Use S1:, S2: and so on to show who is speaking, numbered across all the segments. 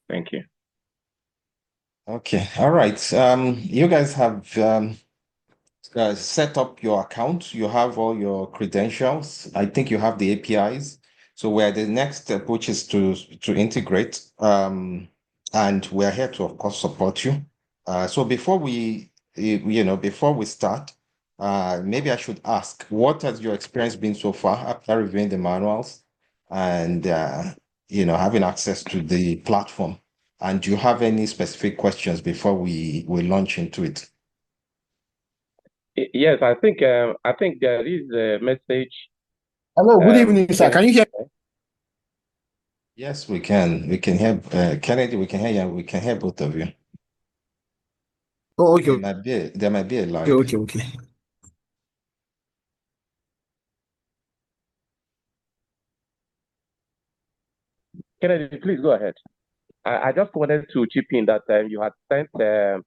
S1: Thank you.
S2: Okay, all right. You guys have set up your account. You have all your credentials. I think you have the APIs. So where the next step, which is to integrate, and we're here to, of course, support you. So before before we start, maybe I should ask, what has your experience been so far after reviewing the manuals and having access to the platform? And do you have any specific questions before we launch into it?
S1: Yes, I think there is a message.
S3: Hello, good evening, sir.
S1: Kenneth.
S3: Can you hear?
S2: Yes, we can. We can hear Kennedy. We can hear you. We can hear both of you.
S3: Oh,
S2: There
S3: okay,
S2: might be there might be a
S3: okay,
S2: lag.
S3: okay, okay.
S1: Kennedy, please go ahead. I just wanted to chip in that you had sent a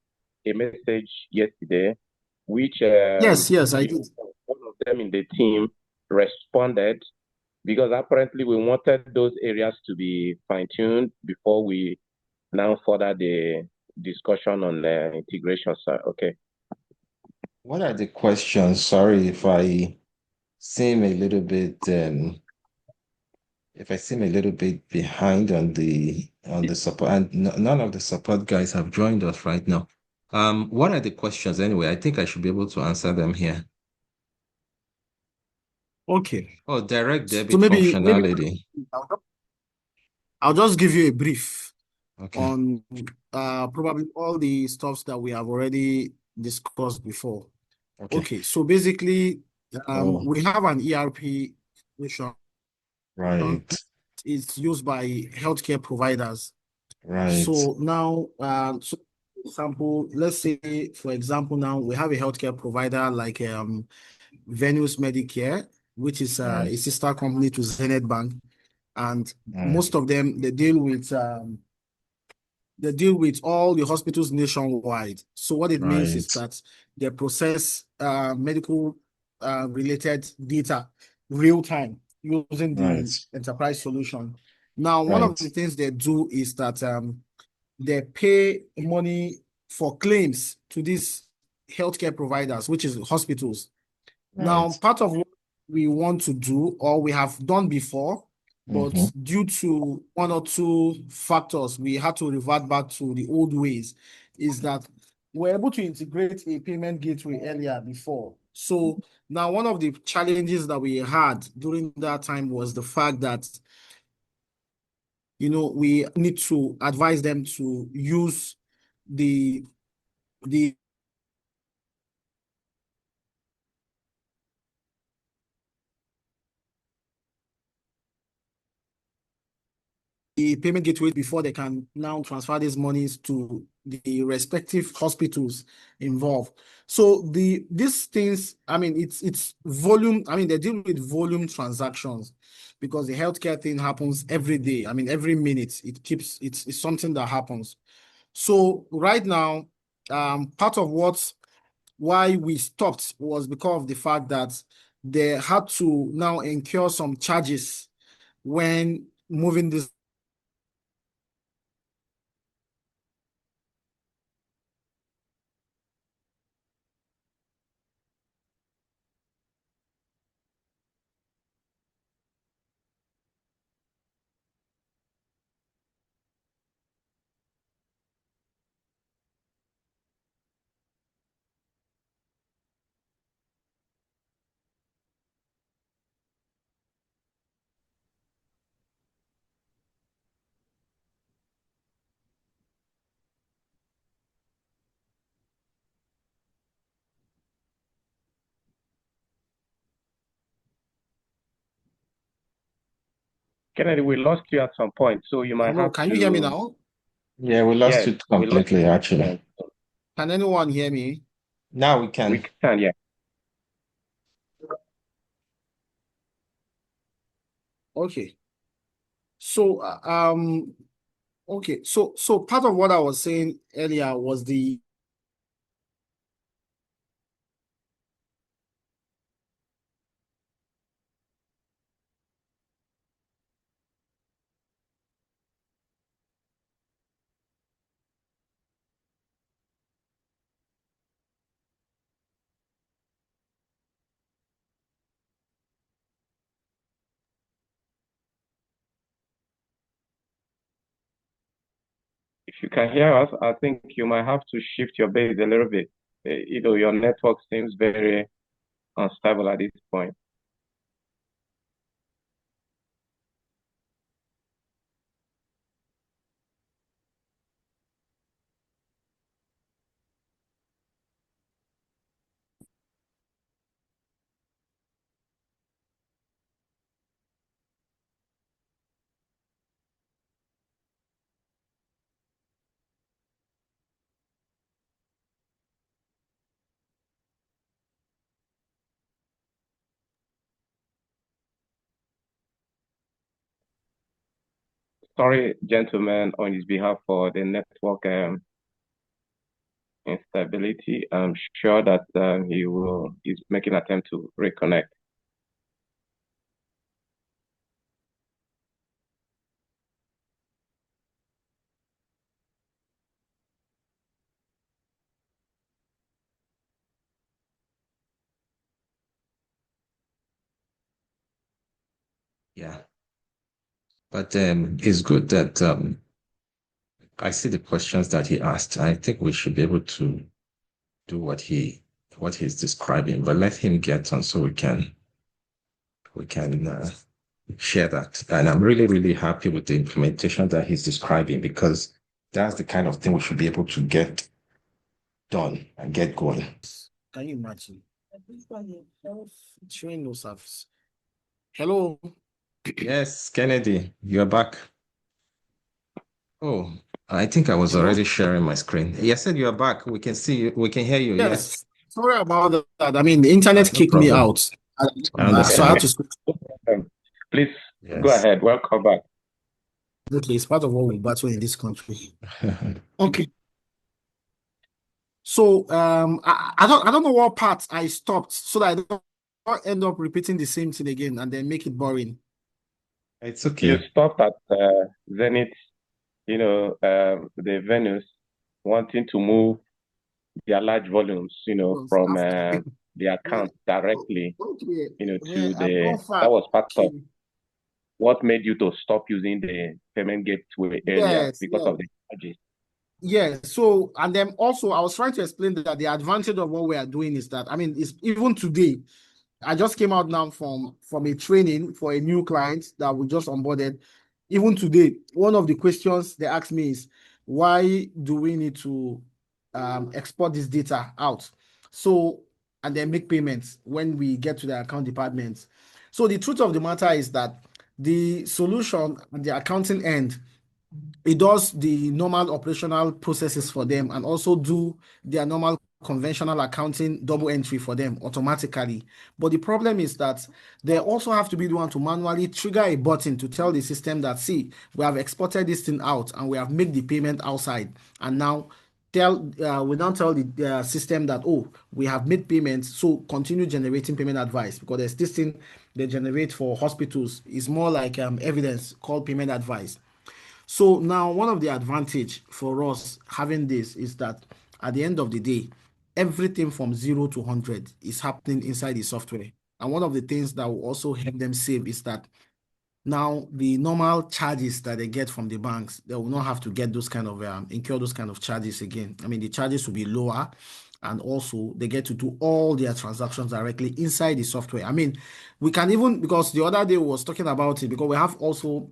S1: message yesterday, which
S3: Yes, yes, I did.
S1: one of them in the team responded because apparently we wanted those areas to be fine-tuned before we now further the discussion on the integration side. Okay.
S2: What are the questions? Sorry seem a little bit if I seem a little bit behind on the support, and none of the support guys have joined us right now. What are the questions anyway? I think I should be able to answer them here.
S3: Okay.
S2: Oh, direct
S3: So
S2: debit
S3: maybe
S2: functionality.
S3: I'll just give you a brief
S2: Okay.
S3: on probably all the stuffs that we have already discussed before.
S2: Okay.
S3: Okay, so basically,
S2: Oh,
S3: we have an ERP solution.
S2: right.
S3: It's used by healthcare providers.
S2: Right.
S3: So now, so for example, let's say, for example, now we have a healthcare provider like Venus Medicare, which is
S2: Right.
S3: a sister company to Zenith Bank, and
S2: Right.
S3: most of them they deal with all the hospitals nationwide. So what it means is
S2: Right.
S3: that they process medical related data real time using
S2: Right.
S3: the enterprise solution. Now, one of
S2: Right.
S3: the things they do is that they pay money for claims to these healthcare providers, which is hospitals. Now,
S2: Right.
S3: part of what we want to do, or we have done before, but
S2: Mm-hmm.
S3: due to one or two factors, we had to revert back to the old ways, is that we're able to integrate a payment gateway earlier before. So now one of the challenges that we had during that time was the fact that, we need to advise them to use the the the payment gateway before they can now transfer these monies to the respective hospitals involved. So these things, I mean, it's volume. I mean, they deal with volume transactions because the healthcare thing happens every day. I mean, every minute it's something that happens. So right now, part of why we stopped was because of the fact that they had to now incur some charges when moving this
S1: Kennedy, we lost you at some point, so you might
S3: Hello,
S1: have
S3: can you hear me
S1: to.
S3: now?
S2: Yeah, we lost
S1: Yes,
S2: it
S1: we lost
S2: completely,
S1: you.
S2: actually.
S3: Can anyone hear me?
S2: Now we
S1: We
S2: can.
S1: can, yeah.
S3: Okay. So, okay. So part of what I was saying earlier was the
S1: you can hear us, I think you might have to shift your base a little bit. Your network seems very unstable at this point. Sorry, gentlemen, on his behalf for the network instability. I'm sure that he's making an attempt to reconnect.
S2: Yeah. But it's good that I see the questions that he asked. I think we should be able to do what he's describing, but let him get on so we can share that. And I'm really, really happy with the implementation that he's describing because that's the kind of thing we should be able to get done and get going.
S3: Can you imagine? Showing no service. Hello.
S2: Yes, Kennedy, you're back. Oh, I think I was
S3: Hello?
S2: already sharing my screen. You said you're back. We can see you. We can hear you. Yes.
S3: Yes. Sorry about that. I mean, the internet
S2: No
S3: kicked me
S2: problem.
S3: out.
S2: I
S3: So I had
S2: understand.
S3: to switch.
S1: Please go
S2: Yes.
S1: ahead. Welcome back.
S3: Okay, it's part of what we battle in this country. Okay. So I don't know what part I stopped so that I don't end up repeating the same thing again and then make it boring.
S2: It's
S1: You
S2: okay.
S1: stopped at Zenith, the venues wanting to move their large volumes,
S3: Because
S1: from
S3: after
S1: the account
S3: oh,
S1: directly,
S3: okay,
S1: to
S3: I've gone
S1: that
S3: far.
S1: was part of
S3: Okay.
S1: what made you to stop using the payment gateway earlier
S3: Yes,
S1: because
S3: yes.
S1: of the charges.
S3: Yeah, so and then also I was trying to explain that the advantage of what we are doing is that I mean it's even today I just came out now from a training for a new client that we just onboarded. Even today, one of the questions they asked me is why do we need to export this data out? So and then make payments when we get to the account department. So the truth of the matter is that the solution at the accounting end it does the normal operational processes for them and also do their normal conventional accounting double entry for them automatically. But the problem is that they also have to be the one to manually trigger a button to tell the system that, see, we have exported this thing out and we have made the payment outside. And now we now tell the system that, oh, we have made payments, so continue generating payment advice because there's this thing they generate for hospitals. It's more like evidence called payment advice. So now one of the advantage for us having this is that at the end of the day, everything from 0 to 100 is happening inside the software. And one of the things that will also help them save is that now the normal charges that they get from the banks, they will not have to get those kind of incur those kind of charges again. I mean, the charges will be lower, and also they get to do all their transactions directly inside the software. I mean, we can even because the other day we was talking about it because we have also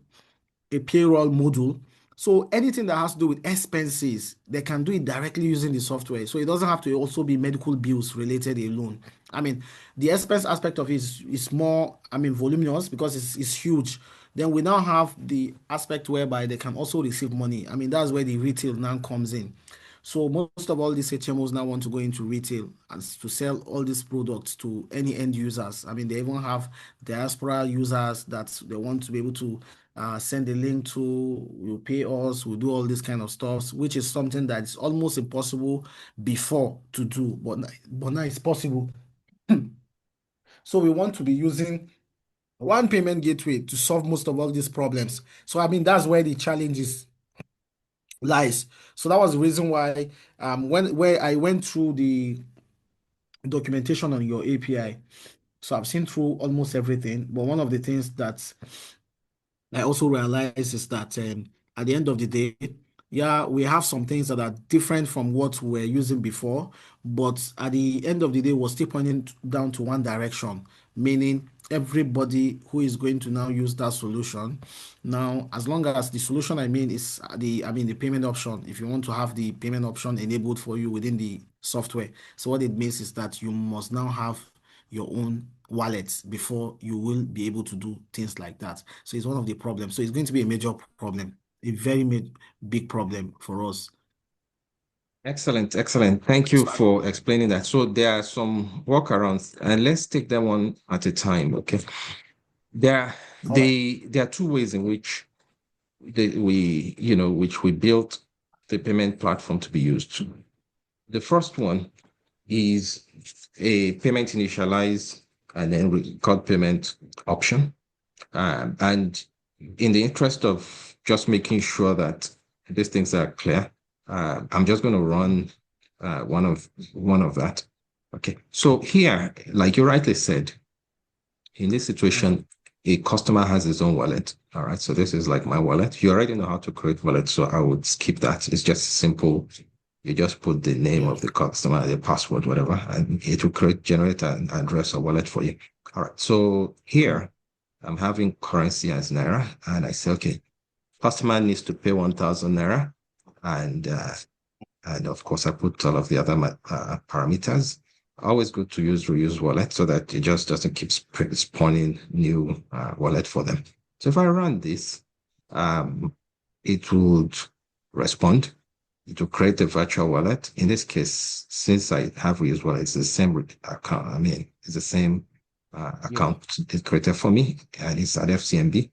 S3: a payroll module. So anything that has to do with expenses, they can do it directly using the software. So it doesn't have to also be medical bills related alone. I mean, the expense aspect of it is more, I mean, voluminous because it's huge. Then we now have the aspect whereby they can also receive money. I mean, that's where the retail now comes in. So most of all these HMOs now want to go into retail and to sell all these products to any end users. I mean, they even have diaspora users that they want to be able to send a link to, will pay us, will do all this kind of stuff, which is something that is almost impossible before to do, but now it's possible. So we want to be using one payment gateway to solve most of all these problems. So I mean, that's where the challenge is lies. So that was the reason why when where I went through the documentation on your API. So I've seen through almost everything, but one of the things that I also realized is that at the end of the day, yeah, we have some things that are different from what we're using before, but at the end of the day, we're still pointing down to one direction, meaning everybody who is going to now use that solution. Now, as long as the solution I mean is the payment option, if you want to have the payment option enabled for you within the software. So what it means is that you must now have your own wallet before you will be able to do things like that. So it's one of the problems. So it's going to be a major problem, a very big problem for us.
S2: Excellent, excellent. Thank you for explaining that. So there are some workarounds, and let's take them one at a time. Okay. There,
S3: All right.
S2: there are two ways in which which we built the payment platform to be used. The first one is a payment initialize and then record payment option. And in the interest of just making sure that these things are clear, I'm just going to run one of that. Okay. So here, like you rightly said, in this situation, a customer has his own wallet. All right. So this is like my wallet. You already know how to create wallet, so I would skip that. It's just simple. You just put the name
S3: Yeah.
S2: of the customer, the password, whatever, and it will generate an address or wallet for you. All right. So here I'm having currency as Naira, and I say, okay, customer needs to pay 1,000 Naira, and and of course, I put all of the other parameters. Always good to use reuse wallet so that it just doesn't keep spawning new wallet for them. So if I run this, um, it would respond. It will create a virtual wallet. In this case, since I have reuse wallet, it's the same account. I mean, it's the same
S3: Yeah.
S2: account it created for me, and it's at FCMB.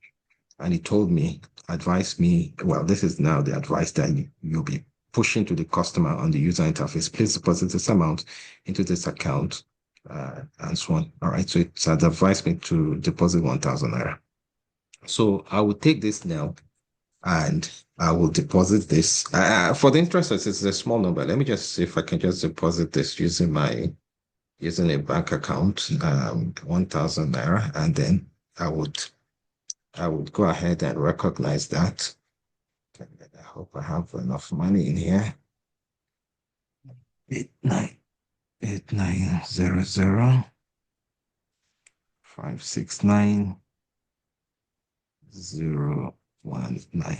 S2: And he told me, advised me, well, this is now the advice that you'll be pushing to the customer on the user interface. Please deposit this amount into this account and so on. All right. So it's advised me to deposit 1,000 Naira. So I will take this now and I will deposit this. For the interest, it's a small number. Let me just see if I can just deposit this using a bank account, 1,000 Naira, and then I would go ahead and recognize that. I hope I have enough money in here. 8900 569 019.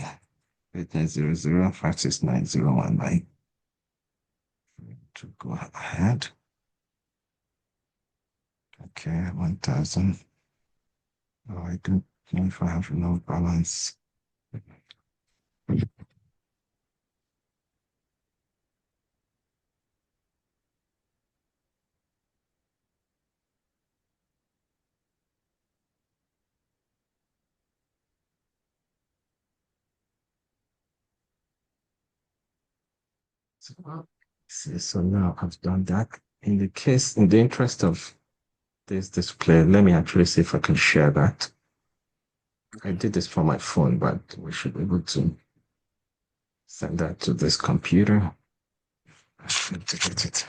S2: 8900 569 019. To go ahead. Okay, 1,000. Oh, I don't know if I have enough balance. So now I've done that. In the interest of this display, let me actually see if I can share that. I did this for my phone, but we should be able to send that to this computer. Integrate it.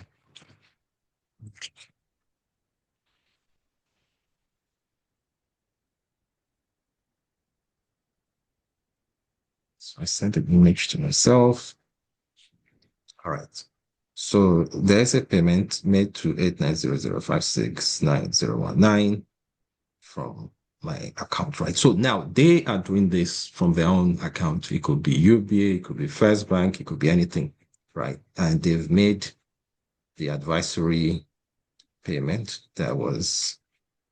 S2: So I sent an image to myself. All right. So there's a payment made to 8900569019 from my account, right? So now they are doing this from their own account. It could be UBA, it could be First Bank, it could be anything, right? And they've made the advisory payment that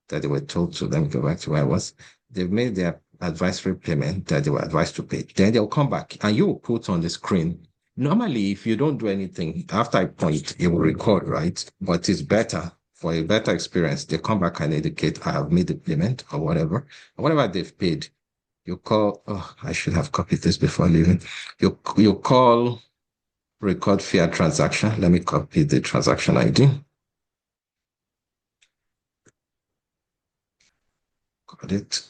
S2: they were told to. Let me go back to where I was. They've made their advisory payment that they were advised to pay. Then they'll come back and you will put on the screen. Normally, if you don't do anything, after I point, it will record, right? But it's better for a better experience. They come back and indicate I have made the payment or whatever. And whatever they've paid, you call, oh, I should have copied this before leaving. You call record fiat transaction. Let me copy the transaction ID. Got it.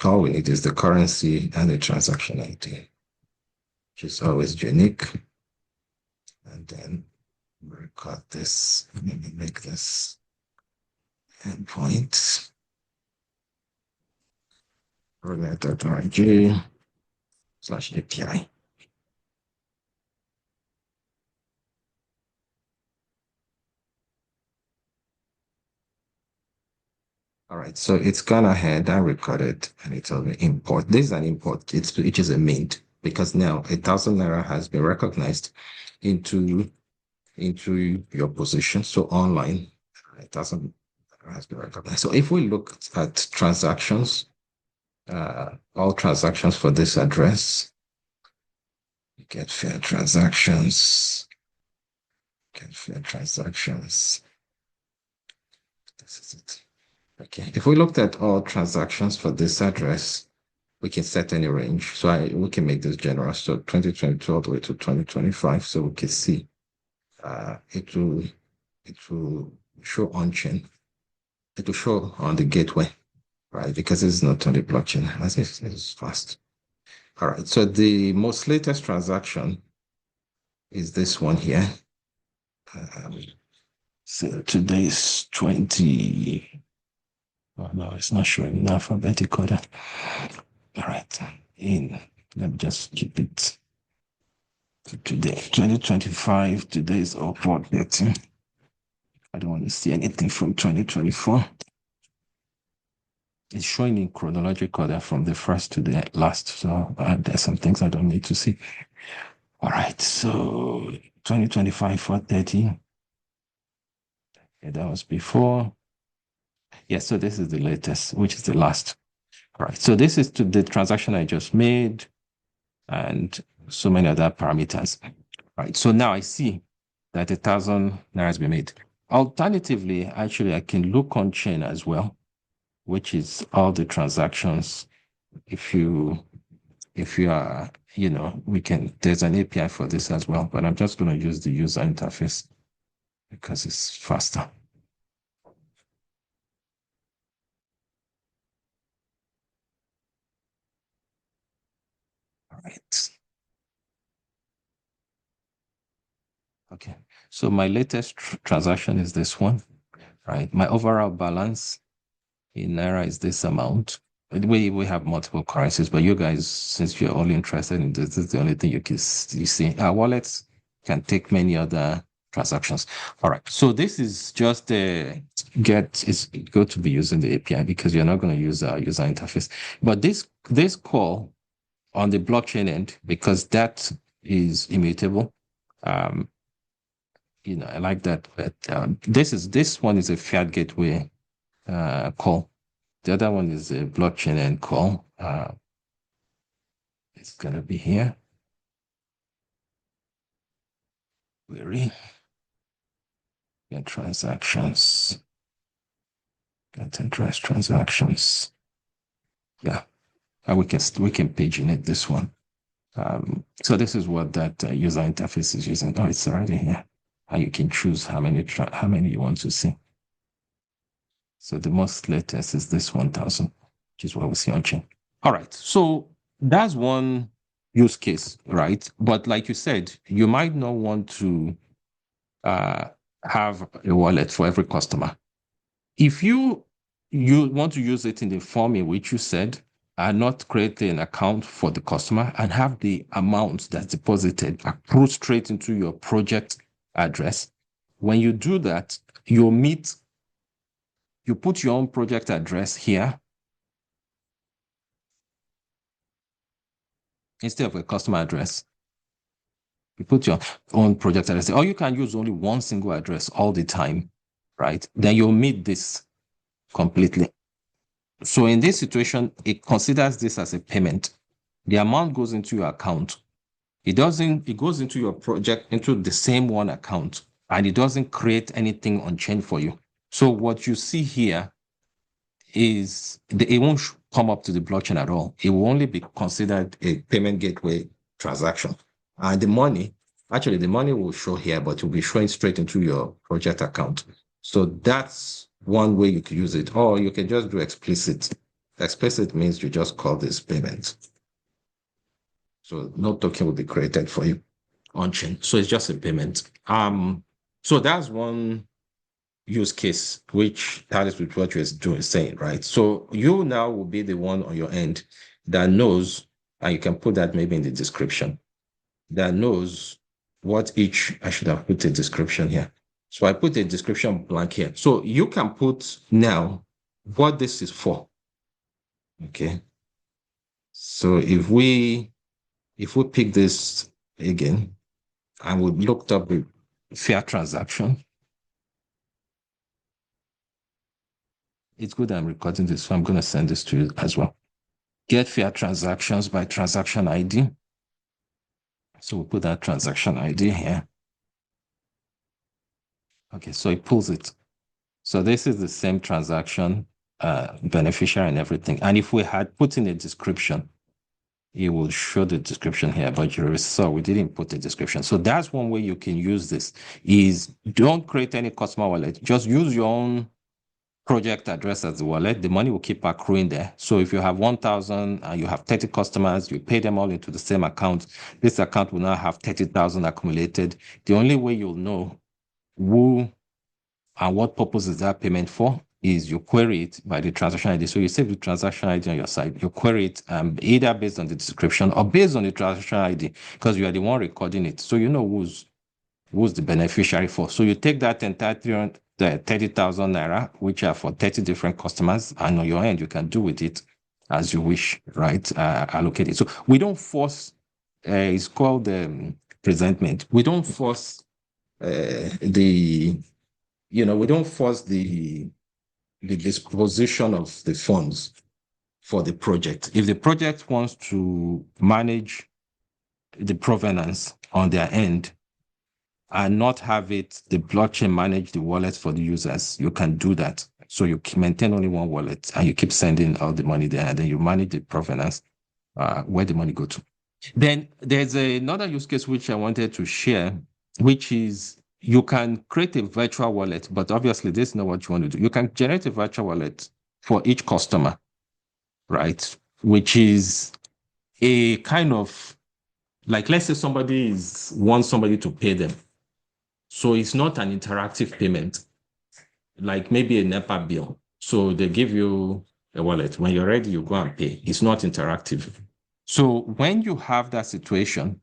S2: All we need is the currency and the transaction ID, which is always unique. And then record this, maybe make this endpoint. ronet.org/API. All right, so it's gone ahead and recorded, and it will import. This is an import. It is a mint because now 1,000 naira has been recognized into your position. So online, 1,000 has been recognized. So if we look at transactions, all transactions for this address, you get fair transactions. Get fair transactions. This is it. Okay, if we looked at all transactions for this address, we can set any range. So we can make this general. So 2022 all the way to 2025. So we can see it will show on chain. It will show on the gateway, right? Because it's not on the blockchain. As if it's fast. All right. So the most latest transaction is this one here. So today's 20. Oh, no, it's not showing in alphabetic order. All right. Let me just keep it to today. 2025. Today is upward 13. I don't want to see anything from 2024. It's showing in chronological order from the first to the last. So there's some things I don't need to see. All right. So 2025 430. Yeah, that was before. Yeah, so this is the latest, which is the last. All right. So this is to the transaction I just made and so many other parameters. All right. So now I see that 1,000 naira has been made. Alternatively, actually, I can look on chain as well, which is all the transactions. If you are, there's an API for this as well, but I'm just going to use the user interface because it's faster. All right. Okay. So my latest transaction is this one, right? My overall balance in Naira is this amount. We have multiple currencies, but you guys, since you're only interested in this is the only thing you see. Our wallets can take many other transactions. All right. So this is just it's good to be using the API because you're not going to use our user interface. But this call on the blockchain end, because that is immutable. I like that. But this one is a fiat gateway call. The other one is a blockchain end call. It's going to be here. Query. Get transactions. Get address transactions. Yeah. And we can paginate this one. So this is what that user interface is using. Oh, it's already here. And you can choose how many you want to see. So the most latest is this 1,000, which is what we see on chain. All right. So that's one use case, right? But like you said, you might not want to have a wallet for every customer. If you want to use it in the form in which you said, and not create an account for the customer and have the amount that's deposited accrue straight into your project address, when you do that, you put your own project address here instead of a customer address. You put your own project address, or you can use only one single address all the time, right? Then you'll meet this completely. So in this situation, it considers this as a payment. The amount goes into your account. It goes into your project, into the same one account, and it doesn't create anything on chain for you. So what you see here is it won't come up to the blockchain at all. It will only be considered a payment gateway transaction. And the money will show here, but it will be showing straight into your project account. So that's one way you could use it. Or you can just do explicit. Explicit means you just call this payment. So no token will be created for you on chain. So it's just a payment. So that's one use case, which tallies with what you're saying, right? So you now will be the one on your end that knows, and you can put that maybe in the description, that knows what each, I should have put a description here. So I put a description blank here. So you can put now what this is for. Okay. So if we pick this again, and we looked up the fair transaction, it's good I'm recording this, so I'm going to send this to you as well. Get fair transactions by transaction ID. So we'll put that transaction ID here. Okay, so it pulls it. So this is the same transaction, beneficiary and everything. And if we had put in a description, it will show the description here, but you saw we didn't put the description. So that's one way you can use this, is don't create any customer wallet. Just use your own project address as the wallet. The money will keep accruing there. So if you have 1,000 and you have 30 customers, you pay them all into the same account. This account will now have 30,000 accumulated. The only way you'll know who and what purpose is that payment for is you query it by the transaction ID. So you save the transaction ID on your side. You query it either based on the description or based on the transaction ID, because you are the one recording it. So you know who's the beneficiary for. So you take that entire 30,000 naira, which are for 30 different customers, and on your end, you can do with it as you wish, right? Allocate it. So we don't force, it's called presentment. We don't force we don't force the disposition of the funds for the project. If the project wants to manage the provenance on their end and not have it, the blockchain manage the wallet for the users, you can do that. So you maintain only one wallet and you keep sending all the money there, and then you manage the provenance where the money go to. Then there's another use case which I wanted to share, which is you can create a virtual wallet, but obviously this is not what you want to do. You can generate a virtual wallet for each customer, right? Which is a kind of, like, let's say somebody wants somebody to pay them. So it's not an interactive payment, like maybe a NEPA bill. So they give you a wallet. When you're ready, you go and pay. It's not interactive. So when you have that situation,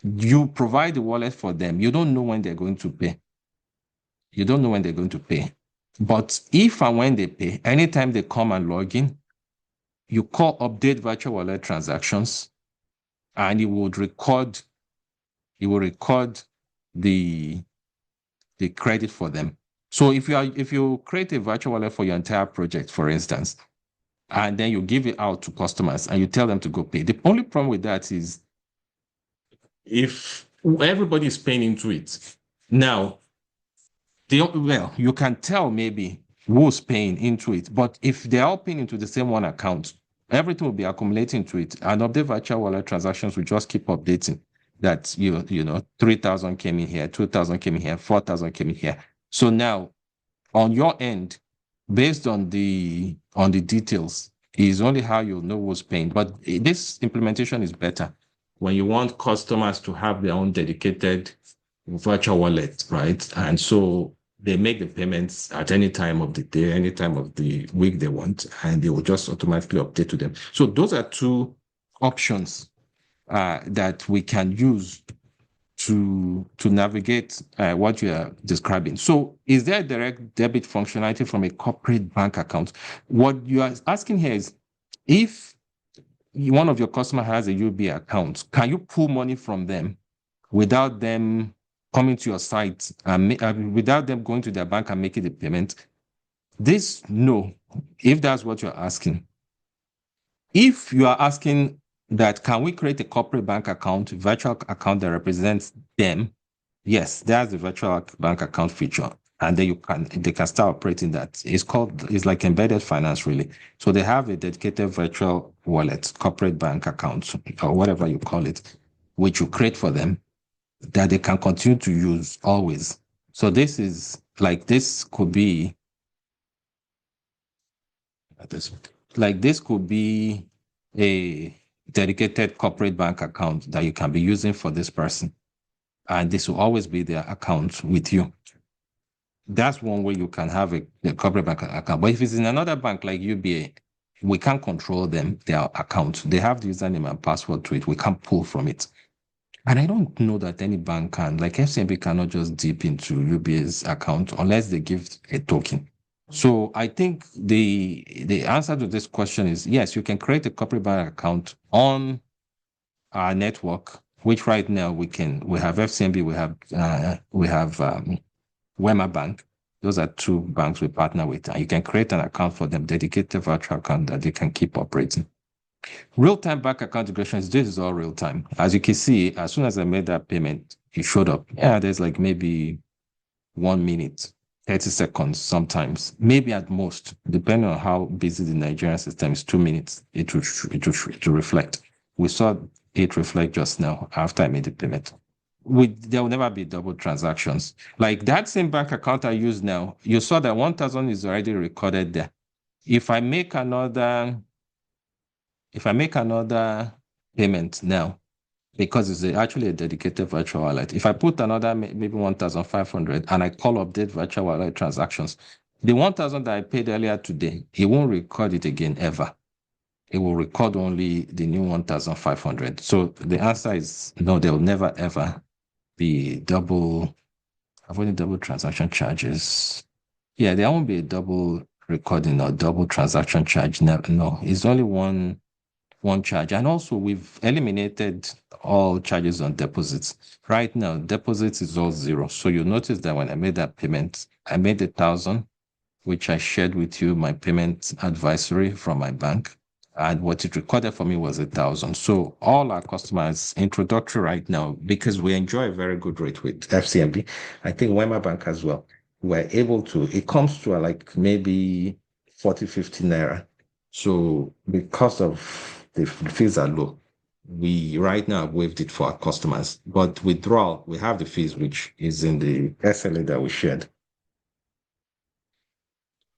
S2: you provide the wallet for them. You don't know when they're going to pay. You don't know when they're going to pay. But if and when they pay, anytime they come and log in, you call update virtual wallet transactions, and it will record the credit for them. So if you create a virtual wallet for your entire project, for instance, and then you give it out to customers and you tell them to go pay, the only problem with that is if everybody is paying into it now, you can tell maybe who's paying into it, but if they're all paying into the same one account, everything will be accumulating to it, and update virtual wallet transactions will just keep updating that 3,000 came in here, 2,000 came in here, 4,000 came in here. So now on your end, based on the details, is only how you'll know who's paying. But this implementation is better when you want customers to have their own dedicated virtual wallet, right? And so they make the payments at any time of the day, any time of the week they want, and they will just automatically update to them. So those are two options that we can use to navigate what you are describing. So is there a direct debit functionality from a corporate bank account? What you are asking here is, if one of your customer has a UB account, can you pull money from them without them coming to your site and without them going to their bank and making the payment? This, no, if that's what you're asking. If you are asking that, can we create a corporate bank account, virtual account that represents them? Yes, there's the virtual bank account feature. And then they can start operating that. It's like embedded finance, really. So they have a dedicated virtual wallet, corporate bank account, or whatever you call it, which you create for them, that they can continue to use always. So this could be a dedicated corporate bank account that you can be using for this person. And this will always be their account with you. That's one way you can have a corporate bank account. But if it's in another bank like UBA, we can't control them, their account. They have the username and password to it. We can't pull from it. And I don't know that any bank can, like FCMB cannot just dip into UBA's account unless they give a token. So I think the answer to this question is yes, you can create a corporate bank account on our network, which right now we have FCMB, we have Wema Bank. Those are two banks we partner with, and you can create an account for them, dedicated virtual account that they can keep operating. Real-time bank account integrations, this is all real time. As you can see, as soon as I made that payment, it showed up. Yeah, there's like maybe 1 minute, 30 seconds sometimes, maybe at most, depending on how busy the Nigerian system is, 2 minutes, it will reflect. We saw it reflect just now after I made the payment. There will never be double transactions. Like that same bank account I use now, you saw that 1,000 is already recorded there. If I make another payment now, because it's actually a dedicated virtual wallet, if I put another maybe 1,500 and I call update virtual wallet transactions, the 1,000 that I paid earlier today, it won't record it again ever. It will record only the new 1,500. So the answer is no, there will never ever be avoiding double transaction charges. Yeah, there won't be a double recording or double transaction charge. No, it's only one charge. And also we've eliminated all charges on deposits. Right now, deposits is all zero. So you notice that when I made that payment, I made 1,000, which I shared with you, my payment advisory from my bank. And what it recorded for me was 1,000. So all our customers introductory right now, because we enjoy a very good rate with FCMB, I think Wema Bank as well, we're able to, it comes to like maybe 40, 50 naira. So because of the fees are low, we right now have waived it for our customers. But withdrawal, we have the fees, which is in the SLA that we shared.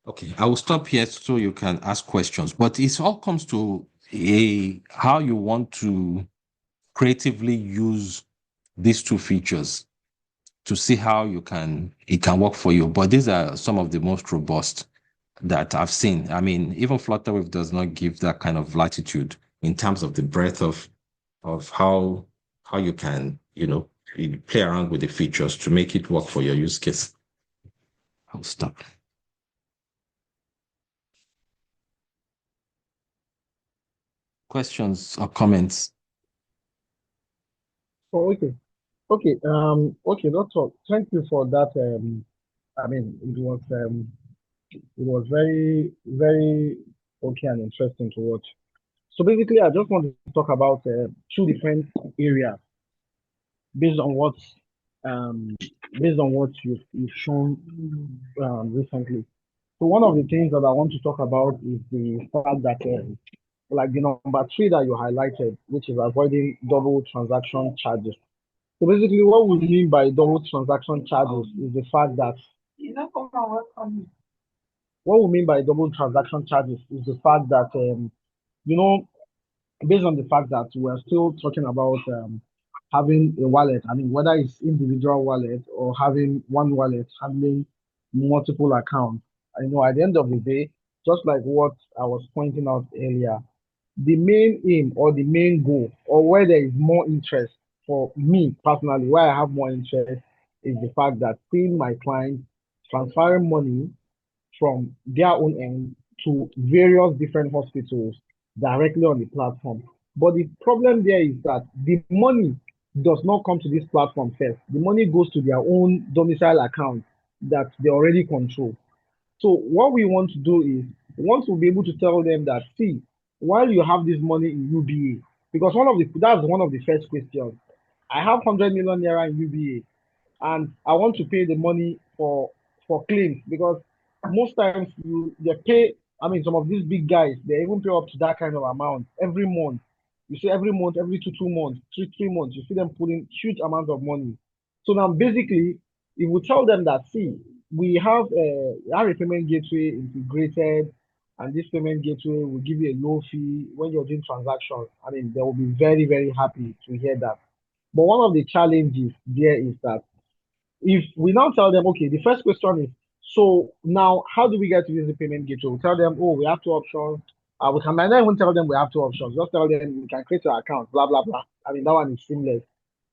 S2: Okay, I will stop here so you can ask questions. But it all comes to how you want to creatively use these two features to see how it can work for you. But these are some of the most robust that I've seen. I mean, even Flutterwave does not give that kind of latitude in terms of the breadth of how you can, you play around with the features to make it work for your use case. I'll stop. Questions or comments?
S3: Oh, okay. Okay. Okay, Doctor. Thank you for that. I mean, it was very, very okay and interesting to watch. So basically, I just want to talk about two different areas based on what um based on what you've shown recently. So one of the things that I want to talk about is the fact that like the number three that you highlighted, which is avoiding double transaction charges. So basically, what we mean by double transaction charges is the fact that what we mean by double transaction charges is the fact that you know based on the fact that we're still talking about having a wallet. I mean, whether it's individual wallet or having one wallet handling multiple accounts. I know at the end of the day, just like what I was pointing out earlier, the main aim or the main goal or where there is more interest for me personally, where I have more interest is the fact that seeing my clients transferring money from their own end to various different hospitals directly on the platform. But the problem there is that the money does not come to this platform first. The money goes to their own domicile account that they already control. So what we want to do is we want to be able to tell them that see, while you have this money in UBA, because that's one of the first questions. I have 100 million naira in UBA, and I want to pay the money for claims because most times they pay. I mean, some of these big guys they even pay up to that kind of amount every month. You see, every month, every two months, three months, you see them putting huge amounts of money. So now, basically, if we tell them that see, we have a payment gateway integrated, and this payment gateway will give you a low fee when you're doing transactions. I mean, they will be very, very happy to hear that. But one of the challenges there is that if we now tell them, okay, the first question is So now, how do we get to use the payment gateway? We tell them, oh, we have two options. We can might not even tell them we have two options. Just tell them we can create your account, blah blah blah. I mean, that one is seamless.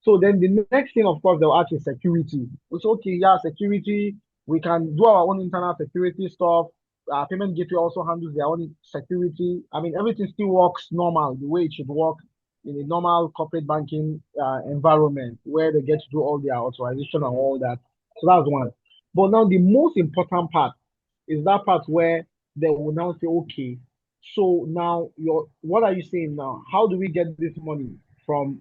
S3: So then the next thing, of course, they'll ask is security. We say, okay, yeah, security. We can do our own internal security stuff. Payment gateway also handles their own security. I mean, everything still works normal, the way it should work in a normal corporate banking environment where they get to do all their authorization and all that. So that's one. But now the most important part is that part where they will now say, okay, so now what are you saying now? How do we get this money from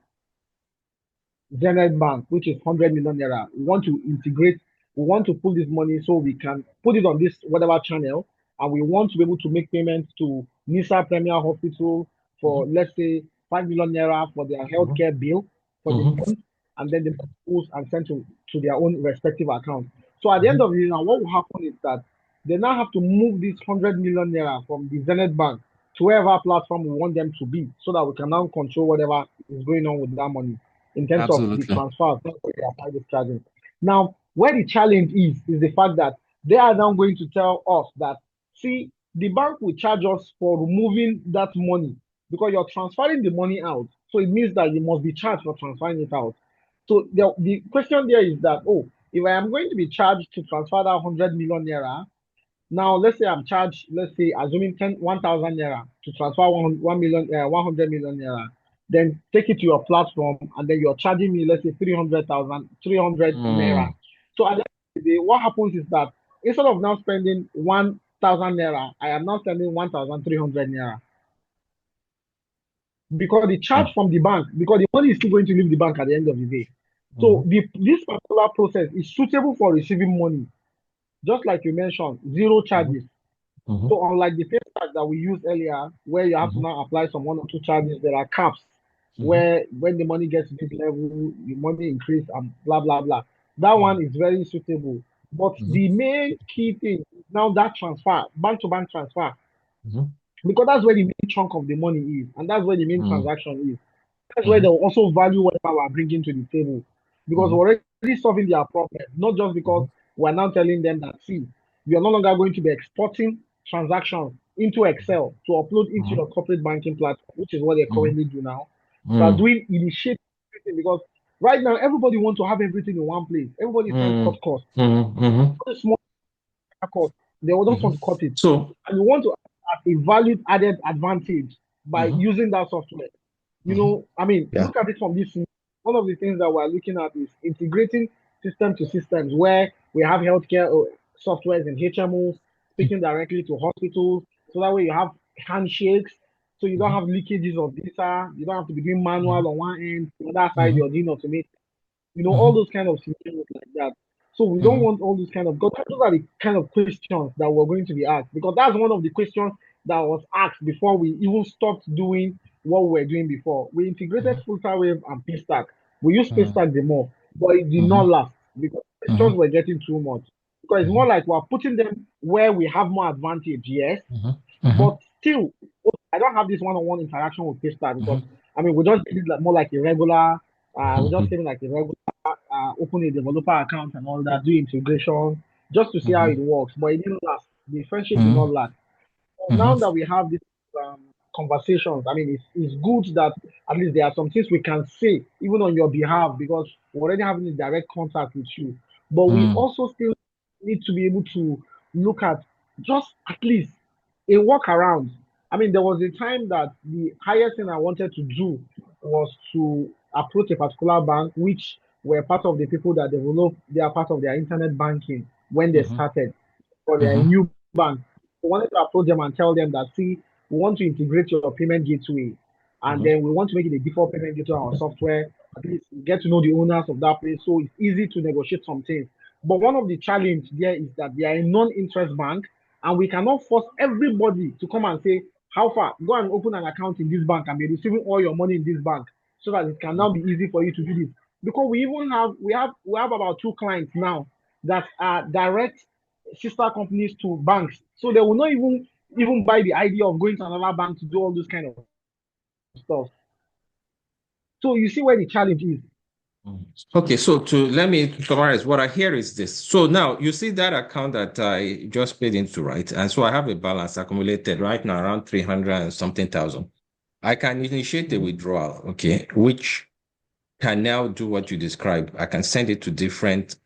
S3: Zenith Bank, which is 100 million naira? We want to integrate, we want to put this money so we can put it on this whatever channel, and we want to be able to make payments to Nisa Premier Hospital for, let's say, 5 million naira for their healthcare bill for the
S2: Mhm.
S3: month, and then the schools and sent to their own respective account. So at the end of the day, now what will happen is that they now have to move this 100 million naira from the Zenith Bank to wherever platform we want them to be, so that we can now control whatever is going on with that money in terms of the
S2: Absolutely.
S3: transfers that they apply this charging. Now, where the challenge is the fact that they are now going to tell us that, see, the bank will charge us for removing that money because you're transferring the money out. So it means that you must be charged for transferring it out. So the question there is that, oh, if I am going to be charged to transfer that 100 million naira, now, let's say I'm charged, let's say, assuming 1,000 naira to transfer 100 million naira, then take it to your platform, and then you're charging me, let's say, 300 naira.
S2: Mm.
S3: So at the end of the day, what happens is that instead of now spending 1,000 naira, I am now spending 1,300 naira because the charge
S2: Mm.
S3: from the bank, because the money is still going to leave the bank at the end of the day. So
S2: Mhm.
S3: this particular process is suitable for receiving money, just like you mentioned, zero
S2: Mhm.
S3: charges.
S2: Mhm.
S3: So unlike the face tag that we used earlier, where you have to
S2: Mhm.
S3: now apply some one or two charges, there are caps
S2: Mhm.
S3: where when the money gets to this level, the money increase and blah blah blah. That one is very suitable. But
S2: Mhm.
S3: the main key thing is now that transfer, bank to bank transfer,
S2: Mhm.
S3: because that's where the main chunk of the money is, and that's where the main
S2: Mhm.
S3: transaction is. That's where
S2: Mhm.
S3: they'll also value whatever we're bringing to the table, because
S2: Mhm.
S3: we're already solving their problem, not just because
S2: Mhm.
S3: we're now telling them that, see, you're no longer going to be exporting transactions into Excel to upload into
S2: Mhm.
S3: your corporate banking platform, which is what they
S2: Mhm.
S3: currently do now. We are
S2: Mhm.
S3: doing initiative everything because right now everybody wants to have everything in one place. Everybody is trying to cut
S2: Mhm.
S3: costs.
S2: Mhm. Mhm.
S3: Very small cost. They don't want
S2: Mhm.
S3: to cut it.
S2: So,
S3: And we want to have a valued added advantage by
S2: mhm.
S3: using that software.
S2: Mhm.
S3: I mean,
S2: Yeah.
S3: look at it from this. One of the things that we're looking at is integrating system to systems where we have healthcare softwares and HMOs speaking directly to hospitals. So that way you have handshakes. So you don't
S2: Mhm.
S3: have leakages of data. You don't have to be doing manual
S2: Mhm.
S3: on one end. On the other side,
S2: Mhm.
S3: you're doing automated. All
S2: Mhm.
S3: those kind of scenarios like that. So we don't
S2: Mhm.
S3: want all those kind of, because those are the kind of questions that we're going to be asked. Because that's one of the questions that was asked before we even stopped doing what we were doing before. We integrated
S2: Mhm.
S3: FilterWave and Paystack. We used
S2: Mhm.
S3: Paystack the more, but it did not
S2: Mhm.
S3: last because questions
S2: Mhm.
S3: were getting too much. Because it's more
S2: Mhm.
S3: like we're putting them where we have more advantage, yes,
S2: Mhm.
S3: but
S2: Mhm.
S3: still, I don't have this one-on-one interaction with Paystack because
S2: Mhm.
S3: I mean we just did it like, more like a regular. We just
S2: Mhm.
S3: came like a regular open a developer account and all that, do integration just to see how it
S2: Mhm.
S3: works. But it didn't last. The friendship did not
S2: Mhm.
S3: last. So now
S2: Mhm.
S3: that we have these um, conversations, I mean, it's good that at least there are some things we can say, even on your behalf, because we're already having a direct contact with you. But we
S2: Mhm.
S3: also still need to be able to look at just at least a workaround. I mean, there was a time that the highest thing I wanted to do was to approach a particular bank, which were part of the people that developed, they are part of their internet banking when they
S2: Mhm.
S3: started, or they're a
S2: Mhm.
S3: new bank. We wanted to approach them and tell them that, see, we want to integrate your payment gateway, and
S2: Mhm.
S3: then we want to make it a default payment gateway on our software. At least get to know the owners of that place, so it's easy to negotiate some things. But one of the challenge there is that they are a non-interest bank, and we cannot force everybody to come and say, how far? Go and open an account in this bank and be receiving all your money in this bank, so that it can now be easy for you to do this. Because we have about two clients now that are direct sister companies to banks. So they will not even buy the idea of going to another bank to do all this kind of stuff. So you see where the challenge is.
S2: Okay, so let me summarize. What I hear is this. So now you see that account that I just paid into, right? And so I have a balance accumulated right now around 300 and something thousand. I can initiate a withdrawal, okay, which can now do what you described. I can send it to different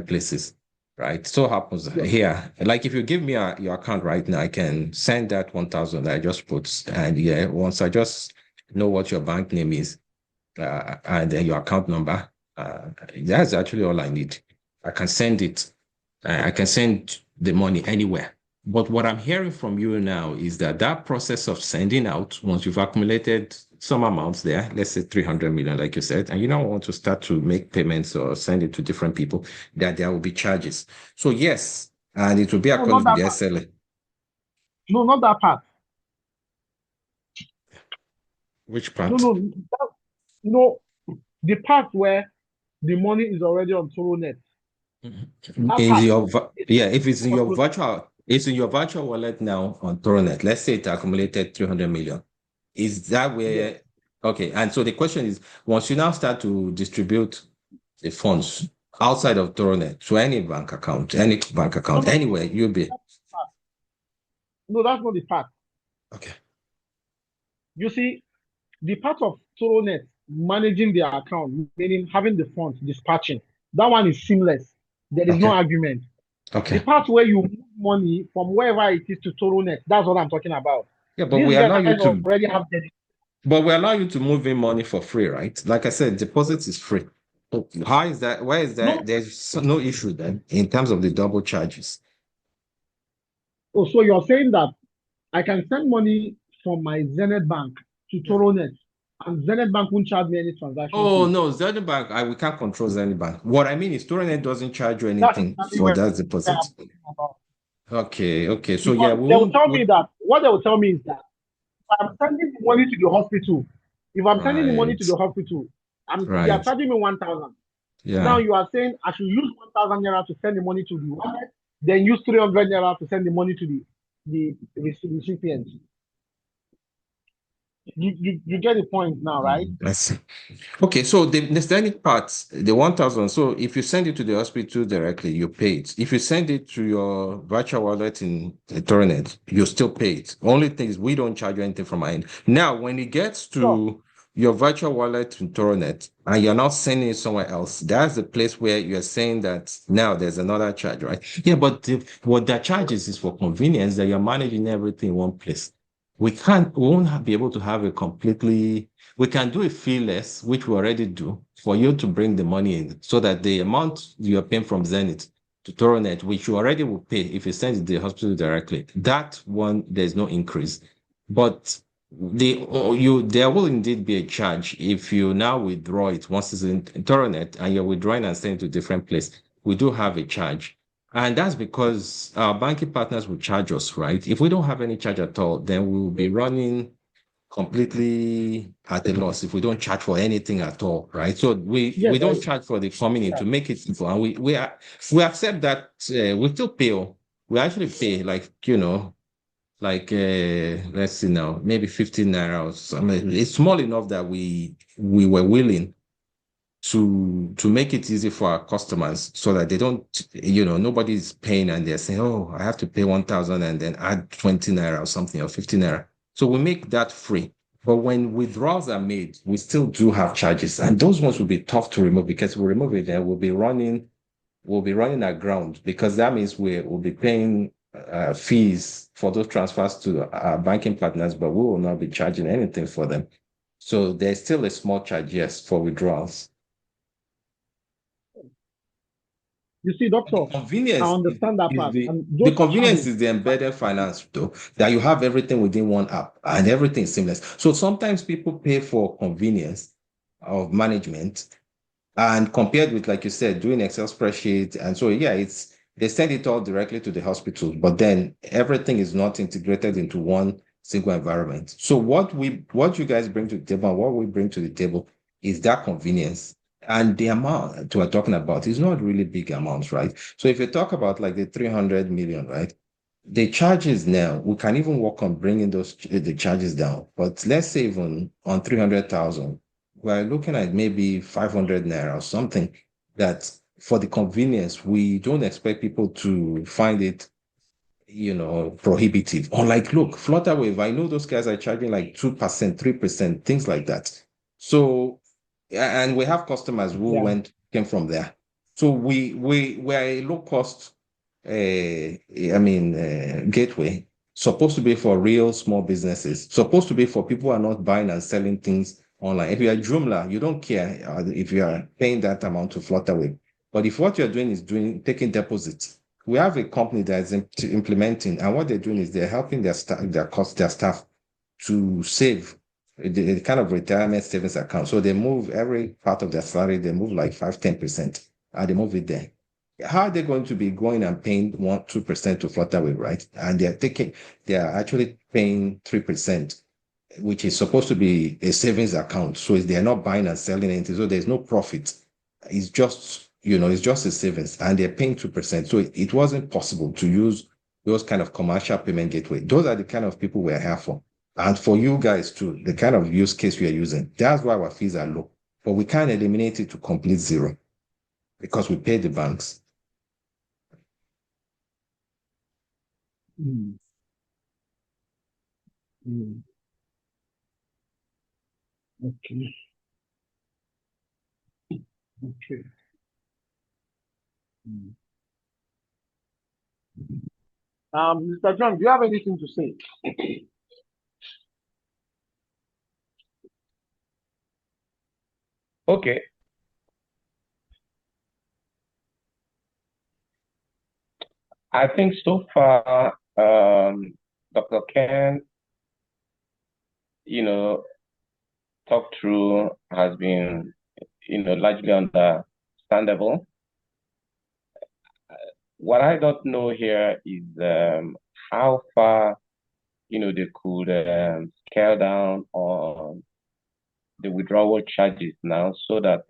S2: places, right? So happens
S3: Yeah.
S2: here, like if you give me your account right now, I can send that 1,000 that I just put, and yeah, once I just know what your bank name is, and then your account number, that's actually all I need. I can send it. I can send the money anywhere. But what I'm hearing from you now is that that process of sending out, once you've accumulated some amounts there, let's say 300 million, like you said, and you now want to start to make payments or send it to different people, that there will be charges. So yes, and it will be
S3: No, not
S2: according to
S3: that
S2: the
S3: part.
S2: SLA.
S3: No, not that part.
S2: Which
S3: No,
S2: part?
S3: no, that, no. The part where the money is already on ToroNet. That
S2: In
S3: part.
S2: your
S3: Is
S2: yeah, if it's in
S3: not
S2: your
S3: processed.
S2: it's in your virtual wallet now on Toronet. Let's say it accumulated 300 million. Is that
S3: Yes.
S2: where okay? And so the question is, once you now start to distribute the funds outside of Toronet to any bank
S3: No,
S2: account,
S3: no, no,
S2: anywhere
S3: no.
S2: you'll be
S3: No, that's not the part.
S2: okay.
S3: You see, the part of ToroNet managing their account, meaning having the funds, dispatching, that one is seamless. There is no
S2: Okay.
S3: argument. The
S2: Okay.
S3: part where you move money from wherever it is to ToroNet, that's what I'm talking about.
S2: Yeah, but
S3: These
S2: we allow you
S3: guys
S2: to
S3: already have dedicated.
S2: but we allow you to move in money for free, right? Like I said, deposit is free. How is that? Why is that?
S3: No,
S2: There's no issue then in terms of the double charges.
S3: oh, so you're saying that I can send money from my Zenith Bank to ToroNet, and Zenith Bank won't charge me any transaction
S2: Oh
S3: fee.
S2: no, Zenith Bank, we can't control Zenith Bank. What I mean is Torrent doesn't charge you
S3: That's
S2: anything
S3: exactly
S2: for
S3: what
S2: that
S3: I'm
S2: deposit.
S3: talking about.
S2: Okay, okay. So yeah,
S3: Because they will tell me that what they will tell me is that if I'm sending the money to the hospital, if I'm sending the money
S2: right,
S3: to the hospital, they are
S2: right.
S3: charging me 1,000. Now
S2: Yeah.
S3: you are saying I should use 1,000 naira to send the money to the wallet, then use 300 naira to send the money to the recipient. You get the point now, right?
S2: I see. Okay, so the standing part, the 1,000. So if you send it to the hospital directly, you pay it. If you send it to your virtual wallet in the Torrent, you still pay it. Only thing is we don't charge you anything from our end. Now, when it gets
S3: Sure.
S2: to your virtual wallet in Torrent and you're not sending it somewhere else, that's the place where you're saying that now there's another charge, right? Yeah, but what that charges is for convenience that you're managing everything in one place. We won't be able to have a completely we can do a fee less, which we already do, for you to bring the money in so that the amount you're paying from Zenith to Toronet, which you already will pay if you send it to the hospital directly, that one, there's no increase. But there will indeed be a charge if you now withdraw it once it's in Toronet and you're withdrawing and sending to a different place. We do have a charge. And that's because our banking partners will charge us, right? If we don't have any charge at all, then we will be running completely at a loss if we don't charge for anything at all, right? So
S3: Yes,
S2: we don't charge for the coming in
S3: yeah.
S2: to make it simple, and we accept that we still pay. We actually pay like let's see now, maybe 15 naira or something. It's small enough that we were willing to make it easy for our customers so that they don't, nobody's paying and they're saying, oh, I have to pay 1,000 and then add 20 naira or something or 50 naira. So we make that free. But when withdrawals are made, we still do have charges. And those ones will be tough to remove because we remove it and we'll be running aground because that means we'll be paying fees for those transfers to our banking partners, but we will not be charging anything for them. So there's still a small charge, yes, for withdrawals.
S3: You see, doctor,
S2: The
S3: I
S2: convenience
S3: understand that
S2: is
S3: part.
S2: the
S3: And
S2: the
S3: those
S2: convenience
S3: charges,
S2: is the embedded finance though, that you have everything within one app and everything is seamless. So sometimes people pay for convenience of management and compared with, like you said, doing Excel spreadsheet. And so, yeah, they send it all directly to the hospital, but then everything is not integrated into one single environment. So what you guys bring to the table and what we bring to the table is that convenience. And the amount we're talking about is not really big amounts, right? So if you talk about like the 300 million, right? The charges now, we can even work on bringing the charges down. But let's say even on 300,000, we're looking at maybe 500 naira or something that for the convenience, we don't expect people to find it, prohibitive. Or like, look, Flutterwave, I know those guys are charging like 2%, 3%, things like that. So, and we have customers who
S3: Yeah.
S2: came from there. So we're a low cost, gateway, supposed to be for real small businesses, supposed to be for people who are not buying and selling things online. If you are Joomla, you don't care if you are paying that amount to Flutterwave. But if what you're doing is taking deposits, we have a company that is implementing, and what they're doing is they're helping their staff to save the kind of retirement savings account. So they move every part of their salary, they move like 5-10%, and they move it there. How are they going to be going and paying 1-2% to Flutterwave, right? And they are actually paying 3%, which is supposed to be a savings account. So they're not buying and selling anything. So there's no profit. It's just a savings, and they're paying 2%. So it wasn't possible to use those kind of commercial payment gateway. Those are the kind of people we're here for. And for you guys too, the kind of use case we are using. That's why our fees are low. But we can't eliminate it to complete zero because we pay the banks.
S3: Mm. Mm. Okay. Okay. Mm. Mr. John, do you have anything to say?
S1: Okay. I think so far, Dr. Ken, talked through has been, largely understandable. What I don't know here is how far, they could scale down on the withdrawal charges now so that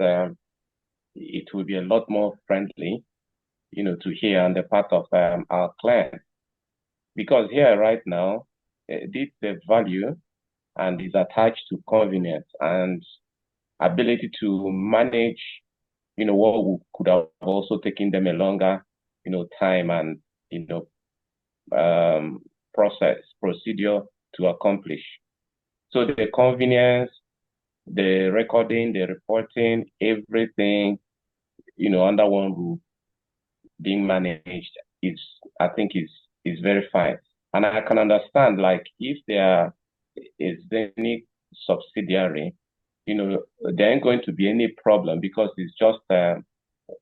S1: it will be a lot more friendly, to hear on the part of our clients. Because here right now, this value and is attached to convenience and ability to manage, what could have also taken them a longer, time and, procedure to accomplish. So the convenience, the recording, the reporting, everything, under one roof being managed I think is very fine. And I can understand, like, if there is any subsidiary, there ain't going to be any problem because it's just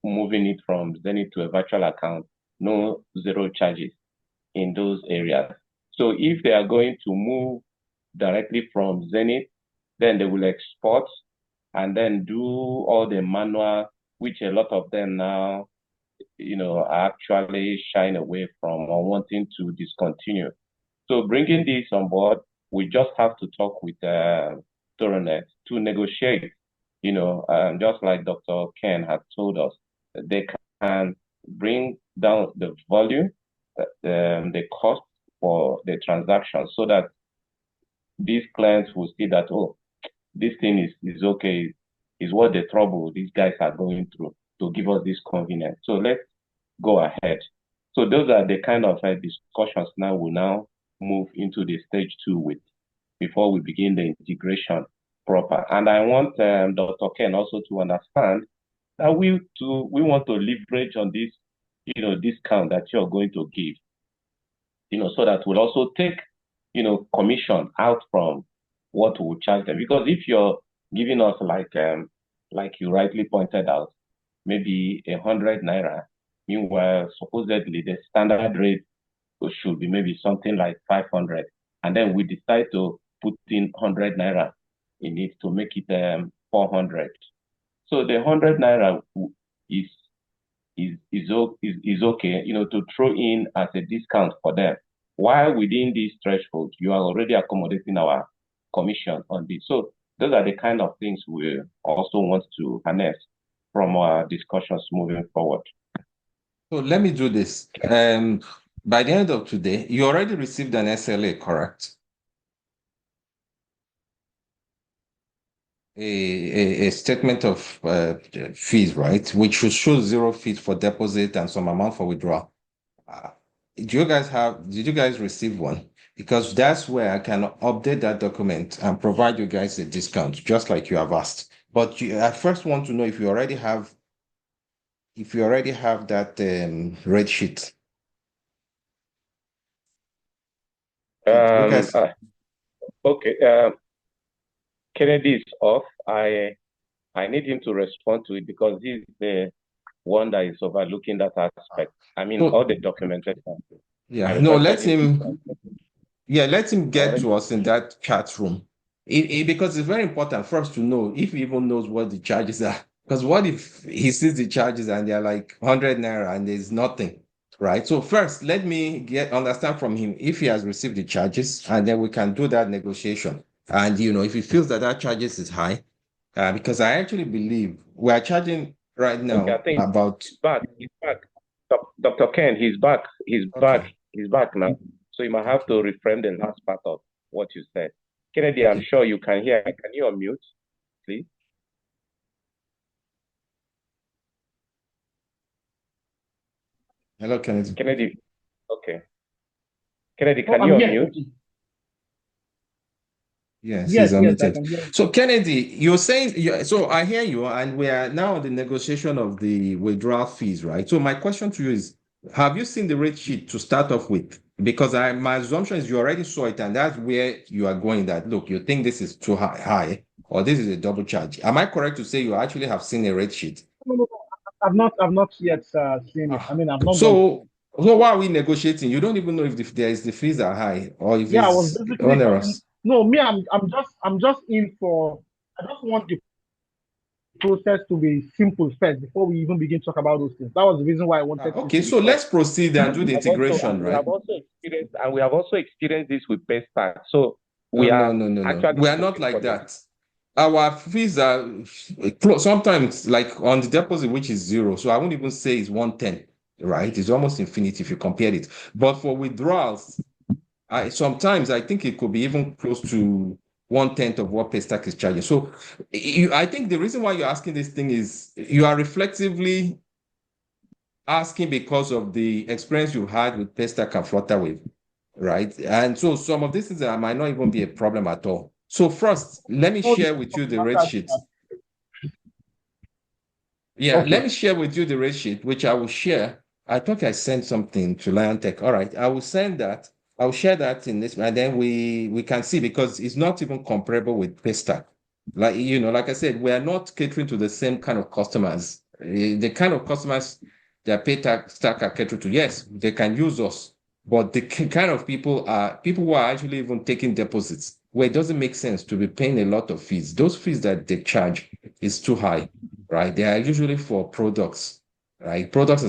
S1: moving it from Zenith to a virtual account, no zero charges in those areas. So if they are going to move directly from Zenith, then they will export and then do all the manual, which a lot of them now, are actually shying away from or wanting to discontinue. So bringing this on board, we just have to talk with Toronet to negotiate, just like Dr. Ken had told us, they can bring down the volume, the cost for the transaction so that these clients will see that, oh, this thing is okay, is what the trouble these guys are going through to give us this convenience. So let's go ahead. So those are the kind of discussions now will now move into the stage 2 with before we begin the integration proper. And I want Dr. Ken also to understand that we want to leverage on this, discount that you're going to give, so that we'll also take, commission out from what we charge them. Because if you're giving us like you rightly pointed out, maybe 100 naira, meanwhile, supposedly the standard rate should be maybe something like 500. And then we decide to put in 100 naira in it to make it 400. So the 100 naira is is okay, to throw in as a discount for them. While within this threshold, you are already accommodating our commission on this. So those are the kind of things we also want to harness from our discussions moving forward.
S2: So let me do this. By the end of today, you already received an SLA, correct? a statement of fees, right? Which should show 0 fees for deposit and some amount for withdrawal. Uh, did you guys receive one? Because that's where I can update that document and provide you guys a discount, just like you have asked. But I first want to know if you already have that rate sheet. You
S1: Um,
S2: guys,
S1: uh, okay. Kennedy is off. I need him to respond to it because he's the one that is overlooking that aspect. I mean, all
S2: so
S1: the documentation. I
S2: yeah, no,
S1: requested him to.
S2: let him
S1: I
S2: get
S1: already.
S2: to us in that chat room. Because it's very important for us to know if he even knows what the charges are. Because what if he sees the charges and they're like 100 naira and there's nothing, right? So first, let me understand from him if he has received the charges, and then we can do that negotiation. And if he feels that that charges is high, because I actually believe we are charging right
S1: Okay, I
S2: now
S1: think
S2: about
S1: he's back. He's back. Dr. Ken, he's back. He's back.
S2: okay,
S1: He's back now. So you might have
S2: okay,
S1: to reframe the last part of what you said. Kennedy, I'm
S2: okay.
S1: sure you can hear. Can you unmute, please?
S2: Hello, Kennedy.
S1: Kennedy, okay. Kennedy,
S4: Oh,
S1: can you
S4: I'm here.
S1: unmute?
S4: Okay.
S2: Yes, he's
S4: Yes, I
S2: unmuted.
S4: can hear.
S2: So, Kennedy, you're saying, so I hear you, and we are now on the negotiation of the withdrawal fees, right? So, my question to you is, have you seen the rate sheet to start off with? Because my assumption is you already saw it, and that's where you are going. That look, you think this is too high, or this is a double charge. Am I correct to say you actually have seen a rate sheet?
S4: No, no, no, I've not yet seen it. I
S2: Ah,
S4: mean, I've not gone through.
S2: so why are we negotiating? You don't even know if the fees are high or if
S4: Yeah, I was
S2: it's
S4: basically coming.
S2: onerous.
S4: No, me, I'm just in for. I just want the process to be simple first before we even begin to talk about those things. That was the reason why I wanted things
S2: Okay,
S4: to be
S2: so
S4: clear.
S2: let's proceed and do the integration,
S1: We
S2: right?
S1: have also experienced, and we have also experienced this with Paystack. So
S2: Oh,
S1: we
S2: no,
S1: are
S2: no, no, no.
S1: actually
S2: We are not
S1: looking
S2: like
S1: for the.
S2: that. Our fees are sometimes like on the deposit, which is zero. So I won't even say it's 110, right? It's almost infinity if you compare it. But for withdrawals, sometimes I think it could be even close to 1/10 of what Paystack is charging. So I think the reason why you're asking this thing is you are reflectively asking because of the experience you had with Paystack and Flutterwave, right? And so some of these things might not even be a problem at all. So first, let me
S4: No,
S2: share with you the rate sheet. Yeah, let
S4: okay.
S2: me share with you the rate sheet, which I will share. I thought I sent something to Liontech. All right, I will send that. I'll share that in this, and then we can see because it's not even comparable with Paystack. Like I said, we are not catering to the same kind of customers. The kind of customers that Paystack are catering to, yes, they can use us, but the kind of people are people who are actually even taking deposits, where it doesn't make sense to be paying a lot of fees. Those fees that they charge is too high, right? They are usually for products, right? Products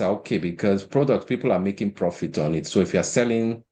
S2: are okay because products people are making profit on it. So if you're selling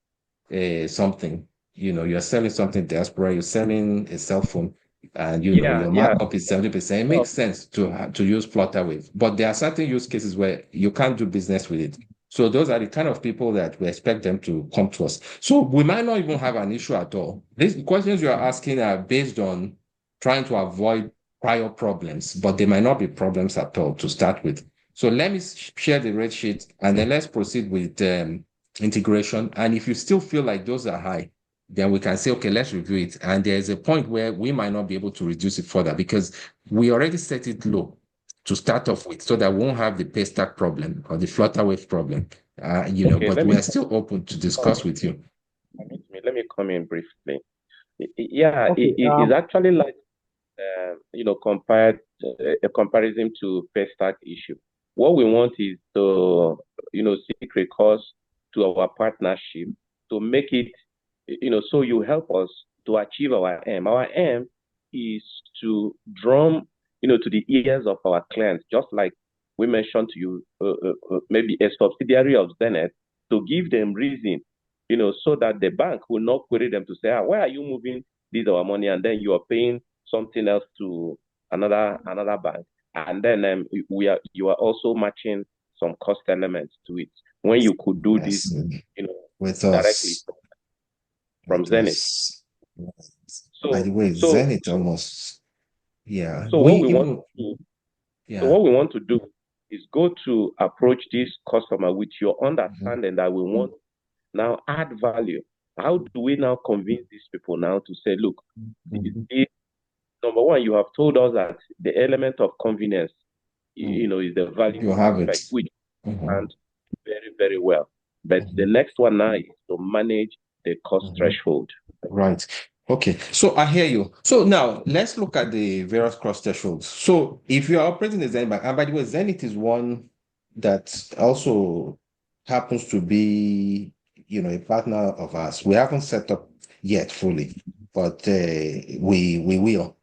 S2: something, you're selling something diaspora, you're selling a cell phone, and
S1: Yeah,
S2: your
S1: yeah.
S2: markup is 70%. It
S1: So,
S2: makes sense to use Flutterwave, but there are certain use cases where you can't do business with it. So those are the kind of people that we expect them to come to us. So we might not even have an issue at all. These questions you are asking are based on trying to avoid prior problems, but they might not be problems at all to start with. So let me share the rate sheet and then let's proceed with integration. And if you still feel like those are high, then we can say, okay, let's review it. And there's a point where we might not be able to reduce it further because we already set it low to start off with so that we won't have the pay stack problem or the Flutterwave problem.
S1: okay,
S2: But
S1: let
S2: we
S1: me
S2: are still open to
S1: come
S2: discuss with you.
S1: let me come in briefly. Yeah,
S4: Okay.
S1: it's actually like compared a comparison to Paystack issue. What we want is to seek recourse to our partnership to make it so you help us to achieve our aim. Our aim is to drum to the ears of our clients, just like we mentioned to you, maybe a subsidiary of Zenith, to give them reason, so that the bank will not query them to say, why are you moving this our money and then you are paying something else to another bank, and then you are also matching some cost elements to it when you could do this,
S2: Yes,
S1: you know,
S2: with
S1: directly from
S2: with
S1: Zenith.
S2: us. By the
S1: So
S2: way,
S1: so
S2: Zenith almost. Yeah.
S1: So
S2: We
S1: what we want
S2: even
S1: to so
S2: yeah.
S1: what we want to do is go to approach this customer with your
S2: Mhm.
S1: understanding that we want now add value. How do we now convince these people now to say, look,
S2: Mhm.
S1: number one, you have told us that the element of convenience,
S2: Mm.
S1: is the value
S2: You have it.
S1: aspect, which
S2: Mhm.
S1: and very, very well. But the
S2: Mhm.
S1: next one now is to manage the cost
S2: Mhm.
S1: threshold.
S2: Right. Okay. So I hear you. So now let's look at the various cross thresholds. So if you are operating a Zenith Bank, and by the way, Zenith is one that also happens to be, a partner of ours. We haven't set up yet fully, but we will,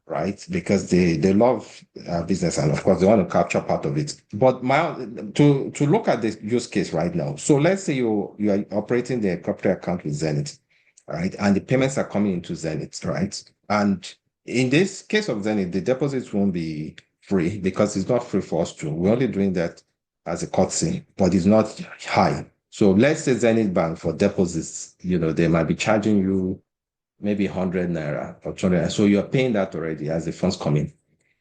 S2: right? Because they love business, and of course they want to capture part of it. But to look at the use case right now. So let's say you are operating the corporate account with Zenith, right? And the payments are coming into Zenith, right? And in this case of Zenith, the deposits won't be free because it's not free for us to. We're only doing that as a courtesy, but it's not high. So let's say Zenith Bank for deposits, they might be charging you maybe 100 naira or 200. So you're paying that already as the funds come in.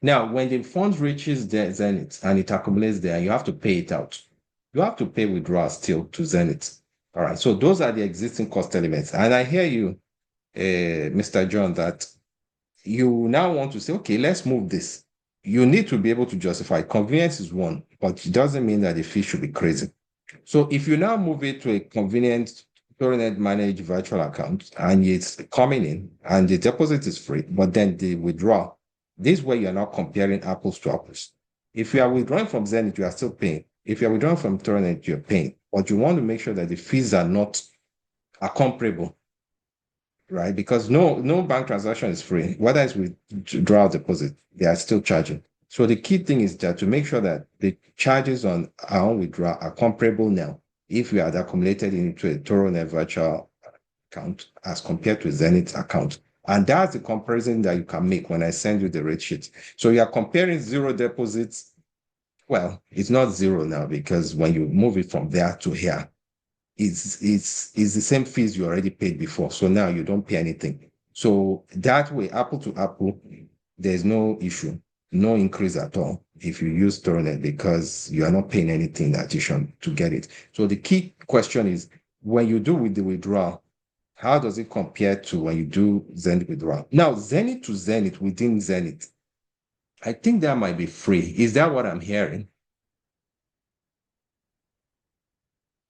S2: Now, when the funds reaches the Zenith and it accumulates there, you have to pay it out. You have to pay withdrawal still to Zenith. All right. So those are the existing cost elements. And I hear you, Mr. John, that you now want to say, okay, let's move this. You need to be able to justify. Convenience is one, but it doesn't mean that the fee should be crazy. So if you now move it to a convenient Coronet managed virtual account and it's coming in and the deposit is free, but then the withdrawal, this is where you're now comparing apples to apples. If you are withdrawing from Zenith, you are still paying. If you're withdrawing from Coronet, you're paying. But you want to make sure that the fees are comparable, right? Because no bank transaction is free. Whether it's withdrawal deposit, they are still charging. So the key thing is that to make sure that the charges on our own withdrawal are comparable now if we had accumulated into a Toronet virtual account as compared to Zenith account. And that's the comparison that you can make when I send you the rate sheet. So you are comparing zero deposits. Well, it's not zero now because when you move it from there to here, it's the same fees you already paid before. So now you don't pay anything. So that way, apple to apple, there's no issue, no increase at all if you use Tornet because you are not paying anything in addition to get it. So the key question is when you do with the withdrawal, how does it compare to when you do Zenith withdrawal? Now, Zenith to Zenith within Zenith, I think that might be free. Is that what I'm hearing?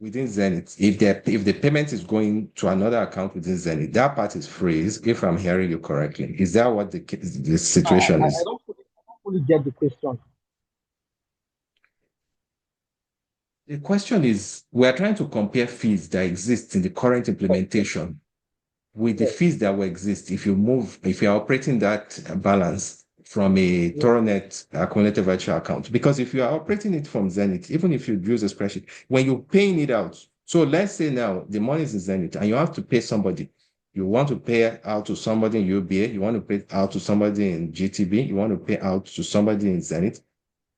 S2: Within Zenith, if the payment is going to another account within Zenith, that part is free, if I'm hearing you correctly. Is that what the situation
S4: I
S2: is?
S4: don't fully get the question.
S2: The question is, we're trying to compare fees that exist in the current implementation with the
S4: Yes,
S2: fees that will exist if you're operating that balance from a
S4: yes,
S2: Toronet accumulated virtual account. Because if you are operating it from Zenith, even if you use a spreadsheet, when you're paying it out, so let's say now the money is in Zenith and you have to pay somebody. You want to pay out to somebody in UBA, you want to pay out to somebody in GTB, you want to pay out to somebody in Zenith,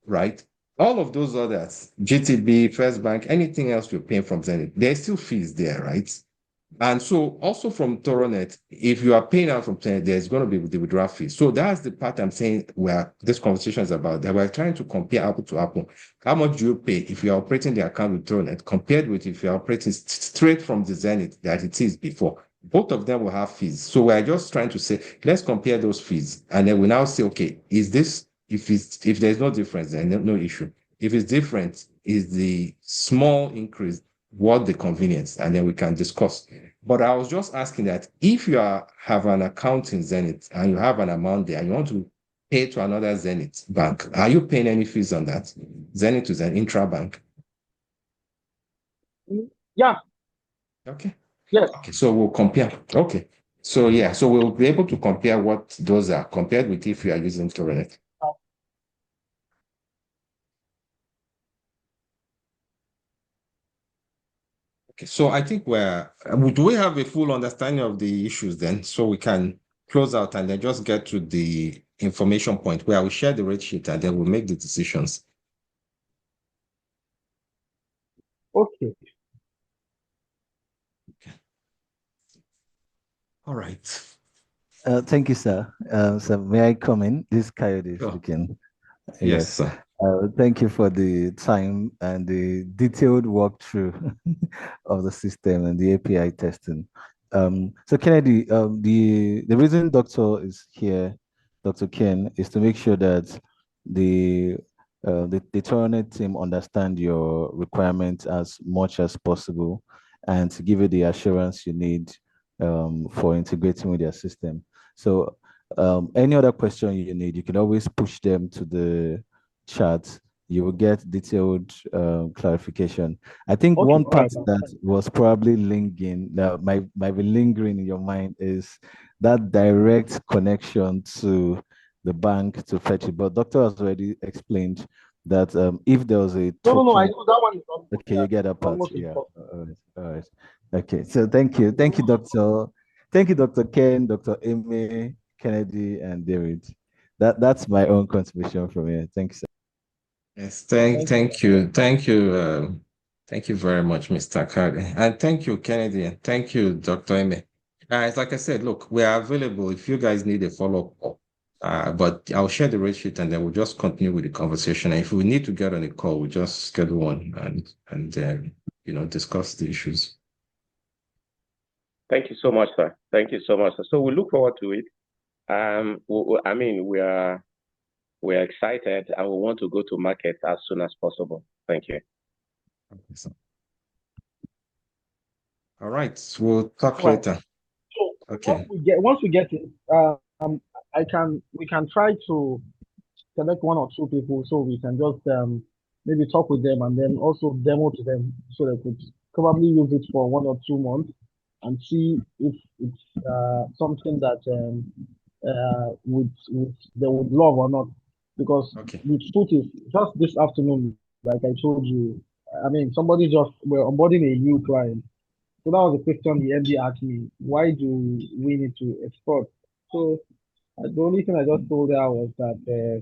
S2: right? All of those others, GTB, First Bank, anything else you're paying from Zenith, there's still fees there, right? And so also from Toronet, if you are paying out from Toronet, there's going to be the withdrawal fee. So that's the part I'm saying where this conversation is about, that we're trying to compare apple to apple. How much do you pay if you're operating the account with Toronet compared with if you're operating straight from the Zenith that it is before? Both of them will have fees. So we're just trying to say, let's compare those fees. And then we now say, okay, if there's no difference, then no issue. If it's different, is the small increase what the convenience? And then we can discuss. But I was just asking that if have an account in Zenith and you have an amount there and you want to pay to another Zenith bank, are you paying any fees on that? Zenith to Zenith intra-bank.
S4: yeah,
S2: Okay.
S4: yes.
S2: Okay. So we'll compare. Okay. So yeah, so we'll be able to compare what those are compared with if you are using Torrent. Okay. So I think do we have a full understanding of the issues then? So we can close out and then just get to the information point where we share the rate sheet and then we'll make the decisions.
S4: Okay.
S2: All right.
S5: Thank you, sir. So may I come in? This is Coyote
S2: Sure.
S5: speaking.
S2: Yes,
S5: Yes.
S2: sir.
S5: Thank you for the time and the detailed walkthrough of the system and the API testing. So Kennedy, the reason Doctor is here, Dr. Ken, is to make sure that the the Toronet team understand your requirements as much as possible and to give you the assurance you need for integrating with your system. So any other question you need, you can always push them to the chat. You will get detailed clarification. I think
S4: Okay,
S5: one
S4: all right.
S5: part that was probably lingering, that might be lingering in your mind is that direct connection to the bank to fetch it. But doctor has already explained that if there was a
S4: No. I
S5: token,
S4: know that one is almost,
S5: okay, you get that part.
S4: almost
S5: Yeah.
S4: impossible.
S5: All right. All right. Okay. So thank you, doctor. Thank you, Dr. Ken, Dr. Amy, Kennedy, and David. That's my own contribution from here. Thank you, sir.
S2: Yes,
S4: Thank you.
S2: thank you very much, Mr. Cardi, and thank you, Kennedy, and thank you, Dr. Eme. It's like I said, look, we are available if you guys need a follow-up. But I'll share the rate sheet and then we'll just continue with the conversation. And if we need to get on a call, we'll just schedule one and discuss the issues.
S1: Thank you so much, sir. Thank you so much, sir. So we look forward to it. I mean, we're excited and we want to go to market as soon as possible. Thank you.
S2: Okay, so. All right, we'll talk
S4: All right.
S2: later.
S4: So
S2: Okay.
S4: once we get it, we can try to select one or two people so we can just maybe talk with them and then also demo to them so they could probably use it for 1 or 2 months and see if it's something that would they would love or not. Because
S2: Okay.
S4: the truth is, just this afternoon, like I told you, I mean, somebody just we're onboarding a new client. So that was the question the MD asked me. Why do we need to export? So the only thing I just told her was that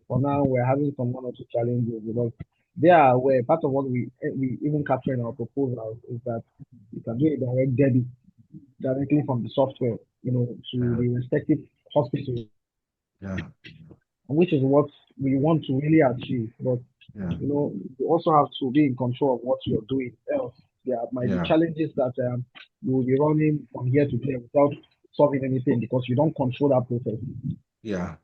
S4: for now we're having some 1 or 2 challenges because they are aware. Part of what we even capture in our proposal is that you can do a direct debit directly from the software, to
S2: Yeah.
S4: the respective hospital,
S2: Yeah.
S4: which is what we want to really achieve. But
S2: Yeah.
S4: you also have to be in control of what you're doing. Else, there might be
S2: Yeah.
S4: challenges that you will be running from here to there without solving anything because you don't control that process.
S2: Yeah.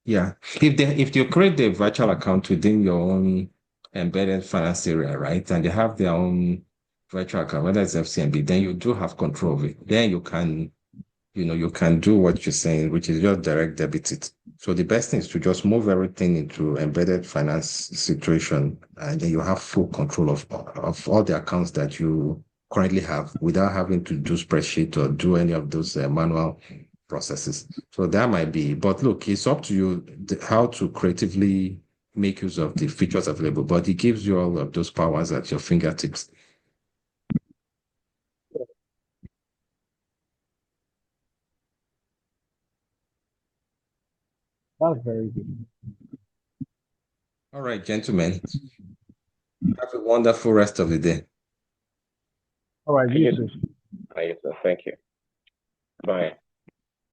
S2: Yeah. If you create the virtual account within your own embedded finance area, right, and they have their own virtual account, whether it's FCMB, then you do have control of it. Then you can do what you're saying, which is just direct debit it. So the best thing is to just move everything into embedded finance situation, and then you have full control of all the accounts that you currently have without having to do spreadsheet or do any of those manual processes. So that might be, but look, it's up to you how to creatively make use of the features available, but it gives you all of those powers at your fingertips.
S4: That's very good.
S2: All right, gentlemen, have a wonderful rest of the day.
S4: All right, you
S1: Yes,
S4: too.
S1: sir. Thank you. Bye.